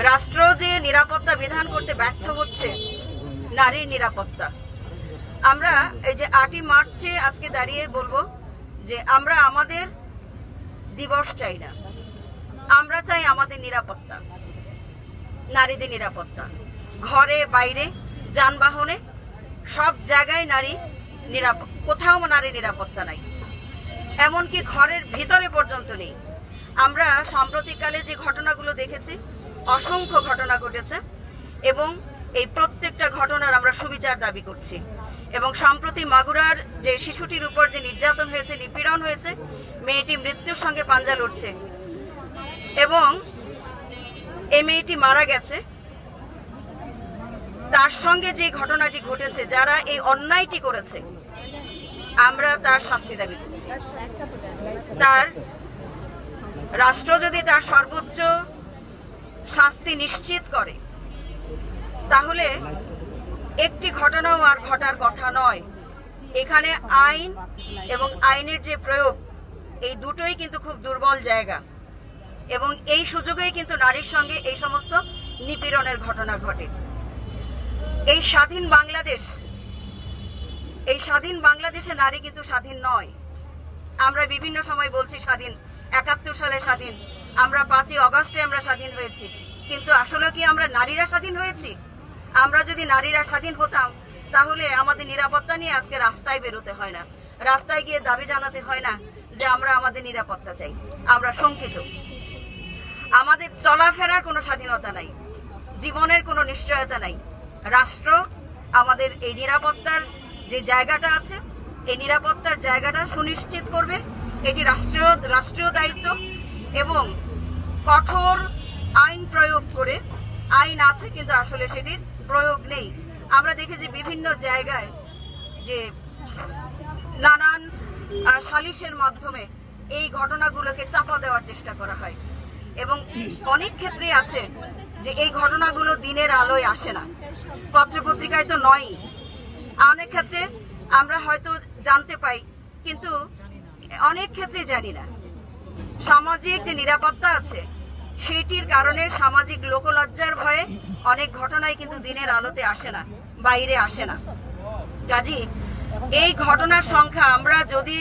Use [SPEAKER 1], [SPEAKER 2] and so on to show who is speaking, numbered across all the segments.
[SPEAKER 1] রাষ্ট্র যে নিরাপত্তা বিধান করতে ব্যর্থ হচ্ছে, নারীর নিরাপত্তা। আমরা এই যে 8ই মার্চে আজকে দাঁড়িয়ে বলবো যে আমরা আমাদের দিবস চাই না, আমরা চাই আমাদের নিরাপত্তা, নারীদের নিরাপত্তা। ঘরে বাইরে যানবাহনে সব জায়গায় নারী নিরাপদ, কোথাও নারী নিরাপত্তা নাই, এমনকি ঘরের ভিতরে পর্যন্ত নেই। আমরা সাম্প্রতিককালে যে ঘটনাগুলো দেখেছি, অসংখ্য ঘটনা ঘটেছে এবং এই প্রত্যেকটা ঘটনার আমরা সুবিচার দাবি করছি। এবং সম্প্রতি মাগুরার যে শিশুটির উপর যে নির্যাতন হয়েছে, নিপীড়ন হয়েছে, মেয়েটি মৃত্যুর সঙ্গে পাঞ্জা লড়ছে এবং এই মেয়েটি মারা গেছে, তার সঙ্গে যে ঘটনাটি ঘটেছে, যারা এই অন্যায়টি করেছে আমরা তার শাস্তি দাবি করছি। তার রাষ্ট্র যদি তার সর্বোচ্চ শাস্তি নিশ্চিত করে তাহলে একটি ঘটনাও আর ঘটার কথা নয়। এখানে আইন এবং আইনের যে প্রয়োগ, এই দুটোই কিন্তু খুব দুর্বল জায়গা এবং এই সুযোগেই কিন্তু নারীর সঙ্গে এই সমস্ত নিপীড়নের ঘটনা ঘটে। এই স্বাধীন বাংলাদেশে নারী কিন্তু স্বাধীন নয়। আমরা বিভিন্ন সময় বলছি স্বাধীন, 71 সালে স্বাধীন, আমরা 5ই অগস্টে আমরা স্বাধীন হয়েছি, কিন্তু আসলে কি আমরা নারীরা স্বাধীন হয়েছি? আমরা যদি নারীরা স্বাধীন হতাম তাহলে আমাদের নিরাপত্তা নিয়ে আজকে রাস্তায় বেরোতে হয় না, রাস্তায় গিয়ে দাবি জানাতে হয় না যে আমরা আমাদের নিরাপত্তা চাই। আমরা শঙ্কিত, আমাদের চলাফেরার কোনো স্বাধীনতা নাই, জীবনের কোনো নিশ্চয়তা নাই। রাষ্ট্র আমাদের এই নিরাপত্তার যে জায়গাটা আছে, এই নিরাপত্তার জায়গাটা সুনিশ্চিত করবে, এটি রাষ্ট্রীয় দায়িত্ব। এবং কঠোর আইন প্রয়োগ করে, আইন আছে কিন্তু আসলে সেটির প্রয়োগ নেই। আমরা দেখেছি বিভিন্ন জায়গায় যে নানান সালিশের মাধ্যমে এই ঘটনাগুলোকে চাপা দেওয়ার চেষ্টা করা হয় এবং অনেক ক্ষেত্রে আছে যে এই ঘটনাগুলো দিনের আলোয় আসে না, পত্রপত্রিকায় তো নয়। অনেক ক্ষেত্রে আমরা হয়তো জানতে পাই কিন্তু অনেক ক্ষেত্রে জানি না। সামাজিক যে নিরাপত্তা আছে সেটির কারণে, সামাজিক লোকলজ্জার ভয়ে অনেক ঘটনাই কিন্তু দিনের আলোতে আসে না, বাইরে আসে না। কাজী এই ঘটনার সংখ্যা আমরা যদি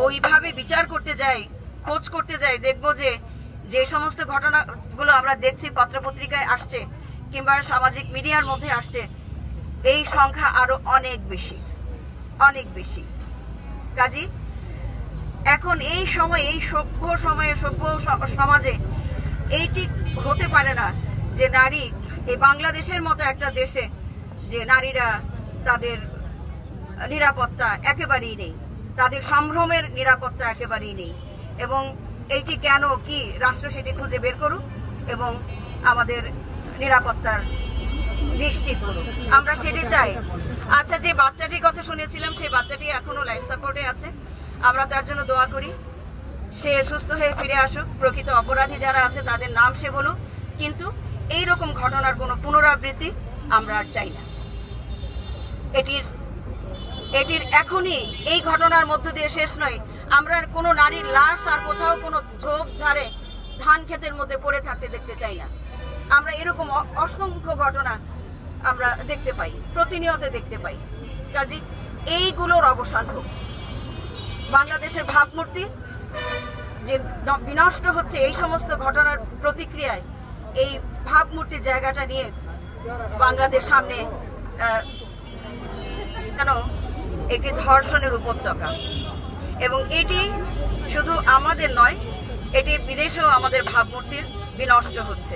[SPEAKER 1] ওইভাবে বিচার করতে যাই, খোঁজ করতে যাই, দেখবো যে সমস্ত ঘটনাগুলো আমরা দেখছি পত্রপত্রিকায় আসছে কিংবা সামাজিক মিডিয়ার মধ্যে আসছে, এই সংখ্যা আরো অনেক বেশি, অনেক বেশি। কাজী এখন এই সময়, এই সভ্য সময়ে, সভ্য সমাজে এইটি হতে পারে না যে নারী, এই বাংলাদেশের মতো একটা দেশে যে নারীরা তাদের নিরাপত্তা একেবারেই নেই, তাদের সম্ভ্রমের নিরাপত্তা একেবারেই নেই। এবং এইটি কেন, কি রাষ্ট্র সেটি খুঁজে বের করুক এবং আমাদের নিরাপত্তার নিশ্চিত করুক, আমরা সেটি চাই। আচ্ছা, যে বাচ্চাটির কথা শুনেছিলাম, সেই বাচ্চাটি এখনো লাইফ সাপোর্টে আছে, আমরা তার জন্য দোয়া করি, সে সুস্থ হয়ে ফিরে আসুক, প্রকৃত অপরাধী যারা আছে তাদের নাম সে বলুক, কিন্তু এইরকম ঘটনার কোনো পুনরাবৃত্তি আমরা আর চাই না। এটির এখনই এই ঘটনার মধ্য দিয়ে শেষ নয়। আমরা কোনো নারীর লাশ আর কোথাও কোনো ঝোপ ঝাড়ে ধান ক্ষেতের মধ্যে পড়ে থাকতে দেখতে চাই না। আমরা এরকম অসংখ্য ঘটনা আমরা দেখতে পাই, প্রতিনিয়ত দেখতে পাই। কাজে এইগুলোর অবসান হোক। বাংলাদেশের ভাবমূর্তি যে বিনষ্ট হচ্ছে এই সমস্ত ঘটনার প্রতিক্রিয়ায়, এই ভাবমূর্তির জায়গাটা নিয়ে বাংলাদেশ সামনে কেন একটি ধর্ষণের উপত্যকা, এবং এটি শুধু আমাদের নয়, এটি বিদেশেও আমাদের ভাবমূর্তির বিনষ্ট হচ্ছে।